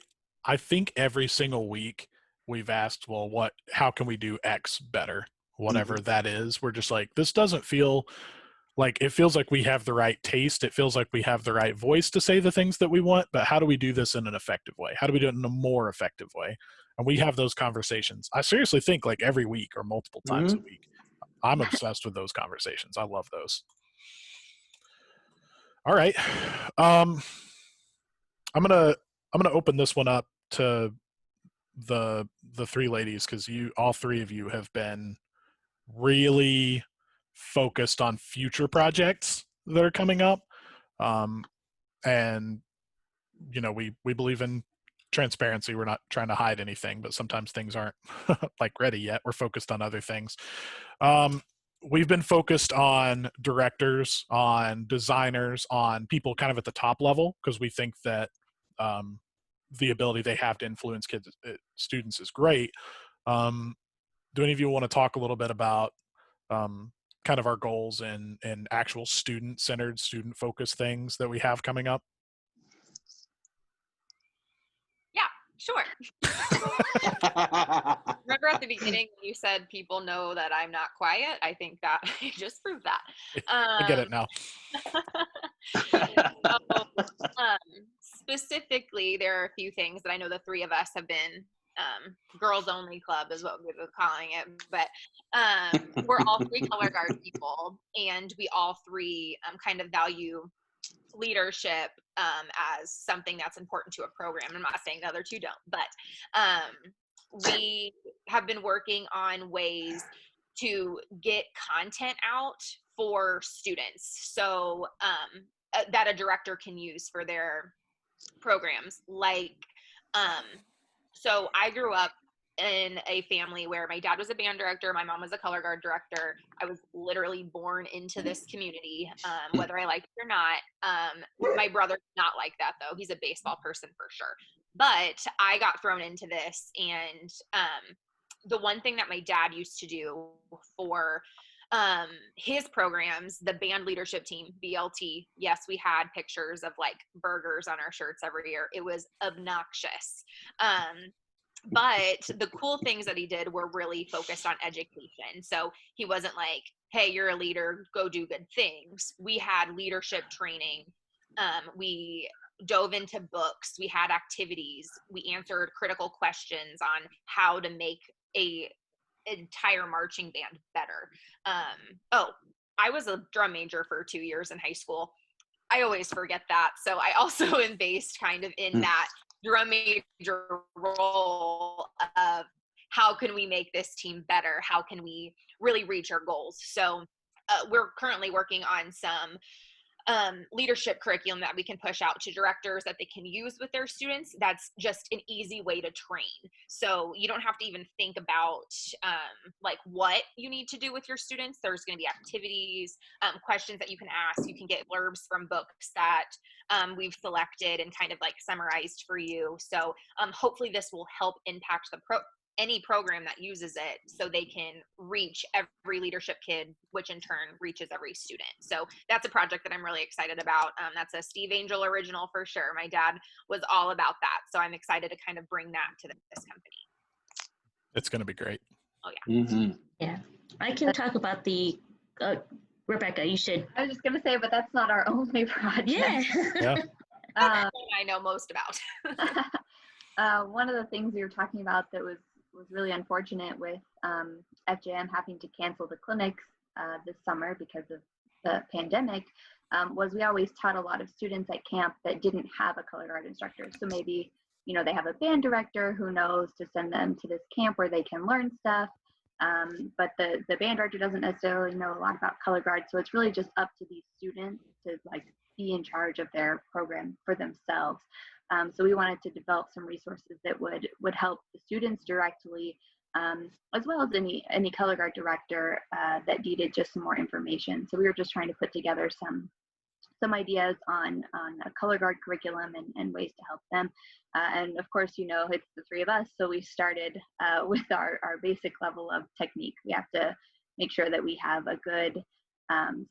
S1: think every single week we've asked, well, how can we do X better? Whatever that is. We're just like, this doesn't feel like, it feels like we have the right taste. It feels like we have the right voice to say the things that we want, but how do we do this in an effective way? How do we do it in a more effective way? And we have those conversations. I seriously think like every week or multiple times a week. I'm obsessed with those conversations. I love those. All right. I'm gonna open this one up to the 3 ladies, because all 3 of you have been really focused on future projects that are coming up. And you know, we believe in transparency. We're not trying to hide anything, but sometimes things aren't like ready yet. We're focused on other things. We've been focused on directors, on designers, on people kind of at the top level, because we think that the ability they have to influence students is great. Do any of you want to talk a little bit about kind of our goals and actual student-centered, student-focused things that we have coming up?
S5: Yeah, sure. Remember at the beginning when you said people know that I'm not quiet? I think that I just proved that.
S1: I get it now.
S5: Specifically, there are a few things that I know the 3 of us have been, girls only club is what we were calling it, but We're all three color guard people, and we all three kind of value leadership as something that's important to a program. I'm not saying the other two don't, but we have been working on ways to get content out for students, so that a director can use for their programs. Like, so I grew up in a family where my dad was a band director, my mom was a color guard director. I was literally born into this community, whether I liked it or not. My brother not like that though. He's a baseball person for sure. But I got thrown into this, and the one thing that my dad used to do for his programs, the band leadership team, BLT, yes, we had pictures of like burgers on our shirts every year. It was obnoxious. But the cool things that he did were really focused on education. So he wasn't like, hey, you're a leader, go do good things. We had leadership training. We dove into books. We had activities. We answered critical questions on how to make a entire marching band better. I was a drum major for 2 years in high school. I always forget that. So I also am based kind of in that drum major role of how can we make this team better? How can we really reach our goals? So we're currently working on some leadership curriculum that we can push out to directors that they can use with their students. That's just an easy way to train. So you don't have to even think about like what you need to do with your students. There's going to be activities, questions that you can ask. You can get blurbs from books that we've selected and kind of like summarized for you. So hopefully this will help impact any program that uses it, so they can reach every leadership kid, which in turn reaches every student. So that's a project that I'm really excited about. That's a Steve Angel original for sure. My dad was all about that. So I'm excited to kind of bring that to this company.
S1: It's going to be great.
S5: Oh yeah.
S2: Mm-hmm.
S3: Yeah, I can talk about the, Rebecca, you should.
S4: I was just going to say, but that's not our only project.
S3: Yeah.
S1: Yeah.
S5: I know most about.
S4: One of the things we were talking about that was really unfortunate with FJM having to cancel the clinics this summer because of the pandemic was we always taught a lot of students at camp that didn't have a color guard instructor. So maybe, you know, they have a band director who knows to send them to this camp where they can learn stuff. But the band director doesn't necessarily know a lot about color guard. So it's really just up to these students to like be in charge of their program for themselves. So we wanted to develop some resources that would help the students directly, as well as any color guard director that needed just some more information. So we were just trying to put together some ideas on a color guard curriculum and ways to help them. And of course, you know, it's the three of us. So we started with our basic level of technique. We have to make sure that we have a good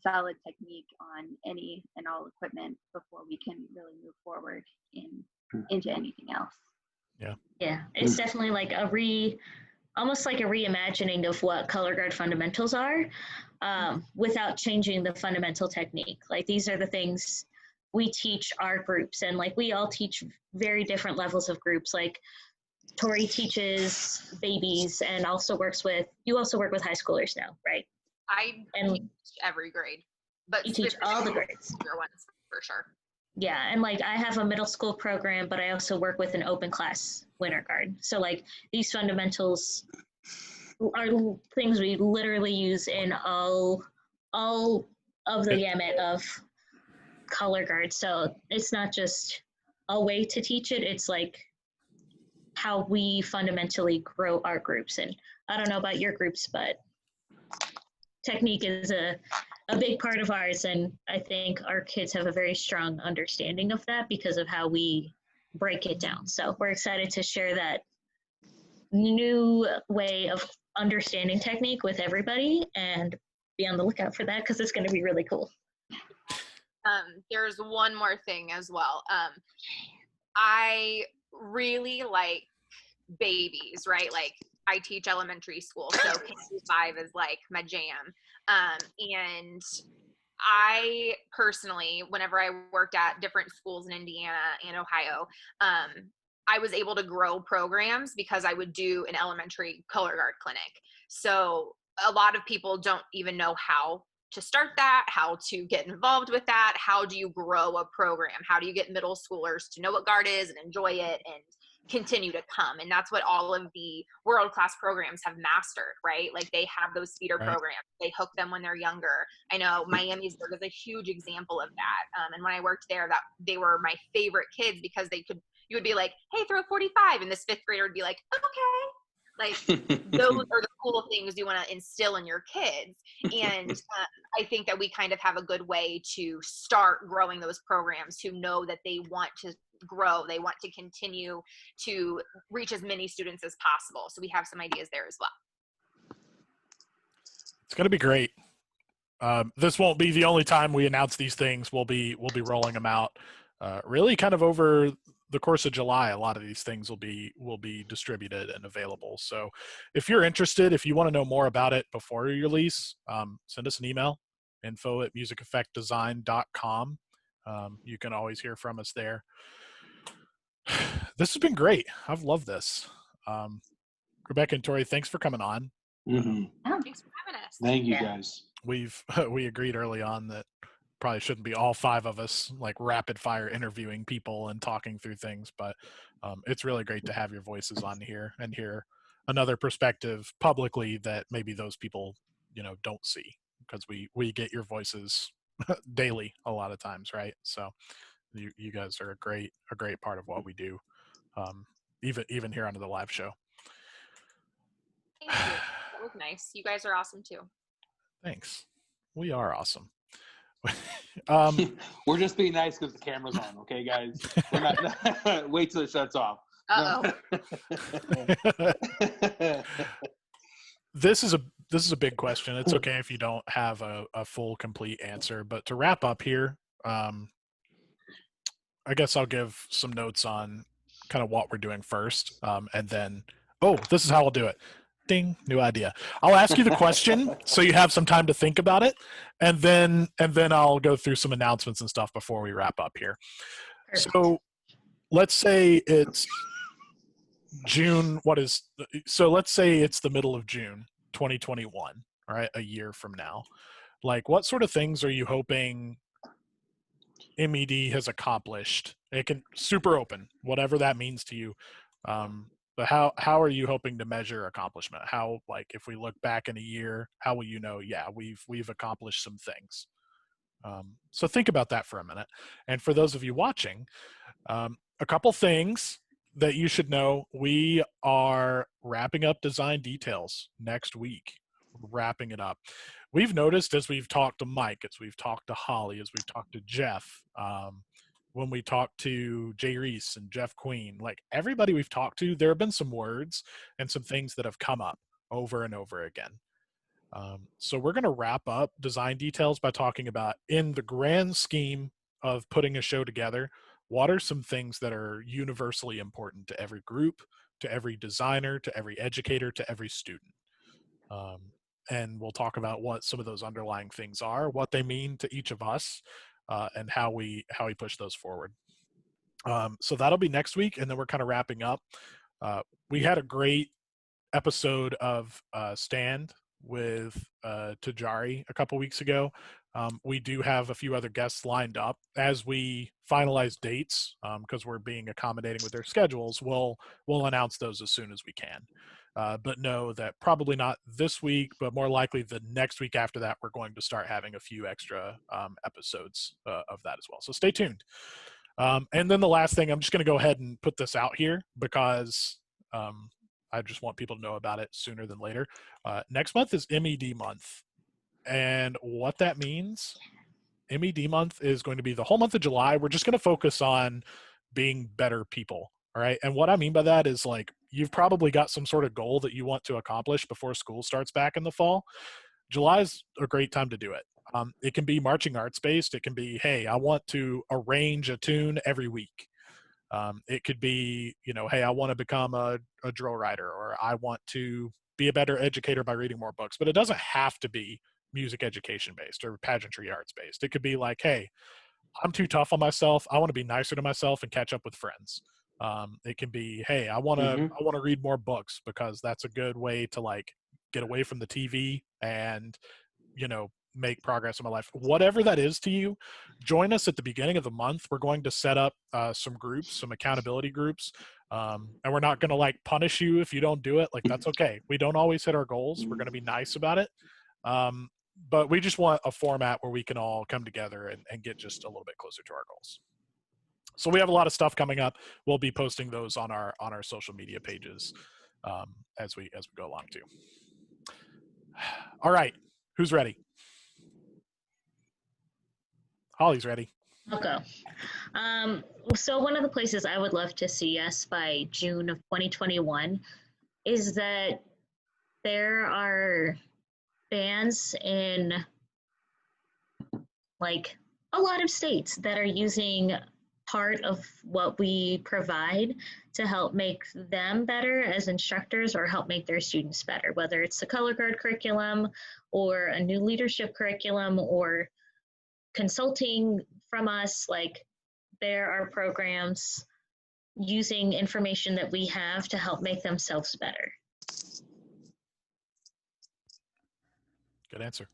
S4: solid technique on any and all equipment before we can really move forward into anything else.
S3: Yeah, it's definitely like almost like a reimagining of what color guard fundamentals are, without changing the fundamental technique. Like these are the things we teach our groups, and like we all teach very different levels of groups. Like Tori teaches babies and you also work with high schoolers now, right?
S5: I teach every grade, but
S3: you teach all the grades.
S5: Your ones for sure.
S3: Yeah, and like I have a middle school program, but I also work with an open class winter guard. So like these fundamentals are things we literally use in all of the gamut of color guard. So it's not just a way to teach it, it's like how we fundamentally grow our groups. And I don't know about your groups, but technique is a big part of ours, and I think our kids have a very strong understanding of that because of how we break it down. So we're excited to share that new way of understanding technique with everybody, and be on the lookout for that because it's going to be really cool.
S5: There's one more thing as well. I really like babies, right? Like I teach elementary school, so K-5 is like my jam. And I personally, whenever I worked at different schools in Indiana and Ohio, I was able to grow programs because I would do an elementary color guard clinic. So a lot of people don't even know how to start that, how to get involved with that. How do you grow a program? How do you get middle schoolers to know what GARD is and enjoy it and continue to come? And that's what all of the world-class programs have mastered, right? Like they have those feeder
S1: Right.
S5: programs. They hook them when they're younger. I know Miamisburg is a huge example of that. And when I worked there, that they were my favorite kids because you would be like, hey, throw 45. And this fifth grader would be like, okay. Like those are the cool things you want to instill in your kids. And I think that we kind of have a good way to start growing those programs who know that they want to grow. They want to continue to reach as many students as possible. So we have some ideas there as well.
S1: It's going to be great. This won't be the only time we announce these things. We'll be rolling them out really kind of over the course of July. A lot of these things will be distributed and available. So if you're interested, if you want to know more about it before your release, send us an email, info@musiceffectdesign.com. You can always hear from us there. This has been great. I've loved this. Rebecca and Tori, thanks for coming on.
S2: Mm-hmm.
S5: Thanks for having us.
S2: Thank you, guys.
S1: We agreed early on that probably shouldn't be all five of us like rapid fire interviewing people and talking through things, but it's really great to have your voices on here and hear another perspective publicly that maybe those people don't see, because we get your voices daily a lot of times, right? So you guys are a great part of what we do, even here on the live show.
S5: Thank you. That was nice. You guys are awesome too.
S1: Thanks. We are awesome.
S2: We're just being nice because the camera's on, okay, guys? We're not. Wait till it shuts off.
S5: Uh-oh.
S1: This is a big question. It's okay if you don't have a full, complete answer, but to wrap up here, I guess I'll give some notes on kind of what we're doing first, and then this is how I'll do it. Ding, new idea. I'll ask you the question so you have some time to think about it, and then I'll go through some announcements and stuff before we wrap up here.
S3: Perfect.
S1: So let's say it's June. Let's say it's the middle of June 2021, all right, a year from now. Like, what sort of things are you hoping MED has accomplished? It can super open, whatever that means to you. But how are you hoping to measure accomplishment? How, like, if we look back in a year, how will you know, yeah, we've accomplished some things? So think about that for a minute. And for those of you watching, a couple things that you should know: we are wrapping up design details next week. Wrapping it up. We've noticed as we've talked to Mike, as we've talked to Holly, as we've talked to Jeff, when we talked to Jay Reese and Jeff Queen, like everybody we've talked to, there have been some words and some things that have come up over and over again. So we're going to wrap up design details by talking about, in the grand scheme of putting a show together, what are some things that are universally important to every group, to every designer, to every educator, to every student. And we'll talk about what some of those underlying things are, what they mean to each of us, and how we push those forward. So that'll be next week, and then we're kind of wrapping up. We had a great episode of Stand with Tajari a couple weeks ago. We do have a few other guests lined up as we finalize dates, because we're being accommodating with their schedules. We'll announce those as soon as we can. But know that probably not this week, but more likely the next week after that, we're going to start having a few extra episodes of that as well. So stay tuned. And then the last thing, I'm just going to go ahead and put this out here because I just want people to know about it sooner than later. Next month is MED month. And what that means, MED month is going to be the whole month of July. We're just going to focus on being better people. All right. And what I mean by that is, like, you've probably got some sort of goal that you want to accomplish before school starts back in the fall. July is a great time to do it. It can be marching arts based. It can be, hey, I want to arrange a tune every week. It could be, hey, I want to become a drill writer, or I want to be a better educator by reading more books. But it doesn't have to be music education based or pageantry arts based. It could be like, hey, I'm too tough on myself. I want to be nicer to myself and catch up with friends. It can be, hey, I want to read more books because that's a good way to, like, get away from the TV and, you know, make progress in my life. Whatever that is to you, join us at the beginning of the month. We're going to set up some groups, some accountability groups. And we're not going to like punish you if you don't do it. Like, that's okay. We don't always hit our goals. We're going to be nice about it. But we just want a format where we can all come together and get just a little bit closer to our goals. So we have a lot of stuff coming up. We'll be posting those on our social media pages as we go along too. All right, who's ready? Holly's ready.
S3: I'll go. So one of the places I would love to see us by June of 2021 is that there are bands in like a lot of states that are using part of what we provide to help make them better as instructors or help make their students better, whether it's the color guard curriculum or a new leadership curriculum or consulting from us. Like, there are programs using information that we have to help make themselves better.
S1: Good answer.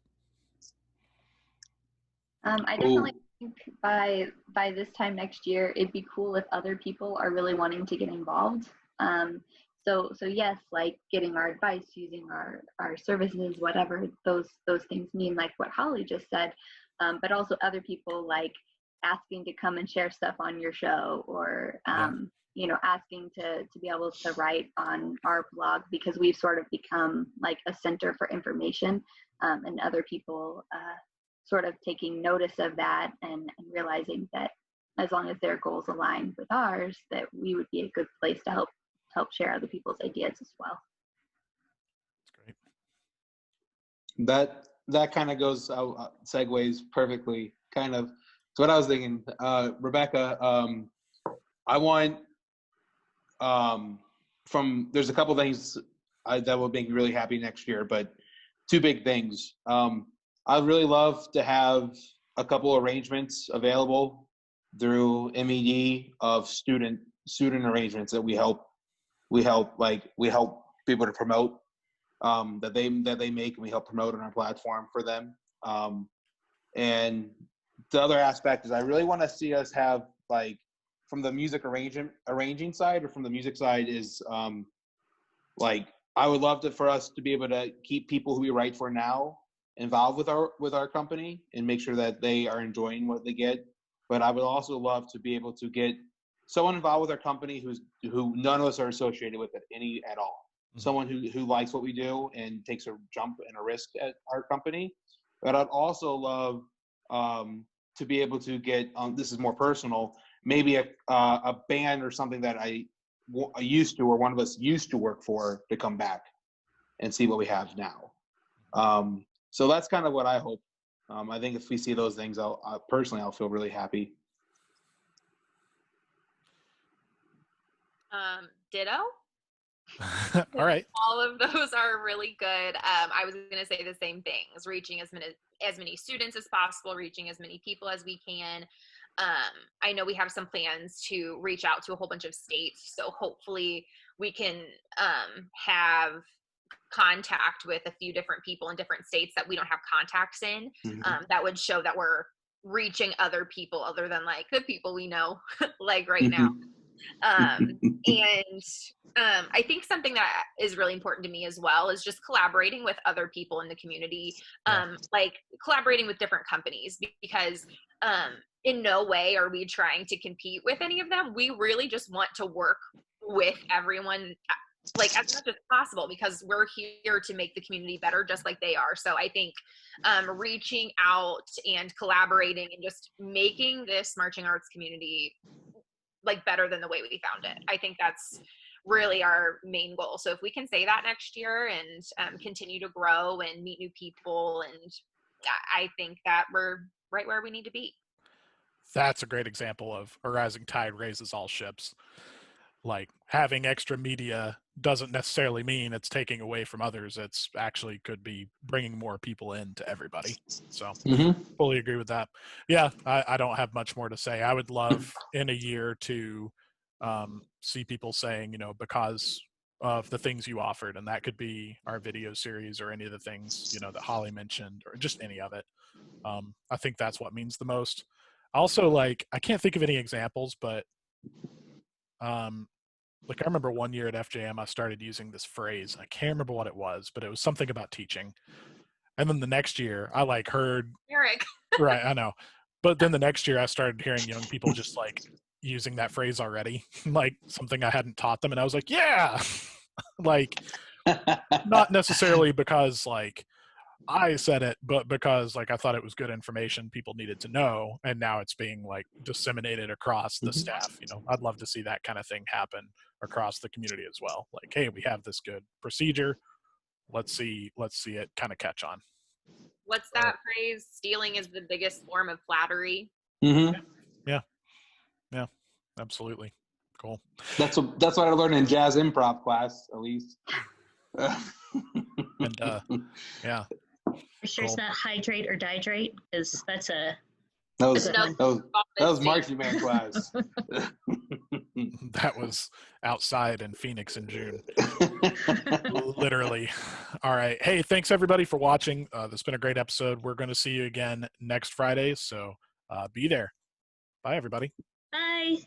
S4: I definitely think by this time next year, it'd be cool if other people are really wanting to get involved. So yes, like getting our advice, using our services, whatever those things mean, like what Holly just said, but also other people like asking to come and share stuff on your show, or you know, asking to be able to write on our blog, because we've sort of become like a center for information, and other people sort of taking notice of that and realizing that as long as their goals align with ours, that we would be a good place to help share other people's ideas as well.
S1: That's great.
S2: That kind of goes segues perfectly kind of to what I was thinking. Rebecca, I want there's a couple things that will make me really happy next year, but two big things. I'd really love to have a couple arrangements available through MED of student arrangements that we help people to promote, that they make, and we help promote on our platform for them. And the other aspect is I really want to see us have, like, from the music arranging side, or from the music side, is like, I would love for us to be able to keep people who we write for now involved with our company and make sure that they are enjoying what they get. But I would also love to be able to get someone involved with our company who none of us are associated with it at all. Mm-hmm. Someone who likes what we do and takes a jump and a risk at our company. But I'd also love to be able to get, this is more personal, maybe a band or something that I used to, or one of us used to work for, to come back and see what we have now. So that's kind of what I hope. I think if we see those things, I'll feel really happy.
S5: Ditto.
S1: All right.
S5: All of those are really good. I was going to say the same things, reaching as many students as possible, reaching as many people as we can. I know we have some plans to reach out to a whole bunch of states, so hopefully we can have contact with a few different people in different states that we don't have contacts in. Mm-hmm. That would show that we're reaching other people other than like the people we know like right now. And I think something that is really important to me as well is just collaborating with other people in the community, like collaborating with different companies, because in no way are we trying to compete with any of them. We really just want to work with everyone, like, as much as possible, because we're here to make the community better just like they are. So I think reaching out and collaborating and just making this marching arts community like better than the way we found it, I think that's really our main goal. So if we can say that next year and continue to grow and meet new people, and I think that we're right where we need to be.
S1: That's a great example of a rising tide raises all ships. Like, having extra media doesn't necessarily mean it's taking away from others. It's actually could be bringing more people in to everybody. So fully agree with that. Yeah, I don't have much more to say. I would love in a year to see people saying, you know, because of the things you offered. And that could be our video series or any of the things, you know, that Holly mentioned, or just any of it. I think that's what means the most. Also, like, I can't think of any examples, but like I remember one year at FJM, I started using this phrase. I can't remember what it was, but it was something about teaching. And then the next year I like heard,
S5: Eric.
S1: right, I know. But then the next year I started hearing young people just like using that phrase already, like something I hadn't taught them. And I was like, yeah, like not necessarily because like I said it, but because like I thought it was good information people needed to know, and now it's being like disseminated across the staff. You know, I'd love to see that kind of thing happen across the community as well. Like, hey, we have this good procedure. Let's see it kind of catch on.
S5: What's that phrase? Stealing is the biggest form of flattery.
S2: Mm-hmm.
S1: Yeah, absolutely. Cool.
S2: That's what I learned in jazz improv class, at least.
S1: And yeah.
S3: For sure it's
S1: Cool.
S3: not hydrate or dihydrate, because that's a
S2: That was Marching Man class.
S1: That was outside in Phoenix in June. Literally. All right. Hey, thanks everybody for watching. This has been a great episode. We're going to see you again next Friday, so be there. Bye, everybody.
S3: bye.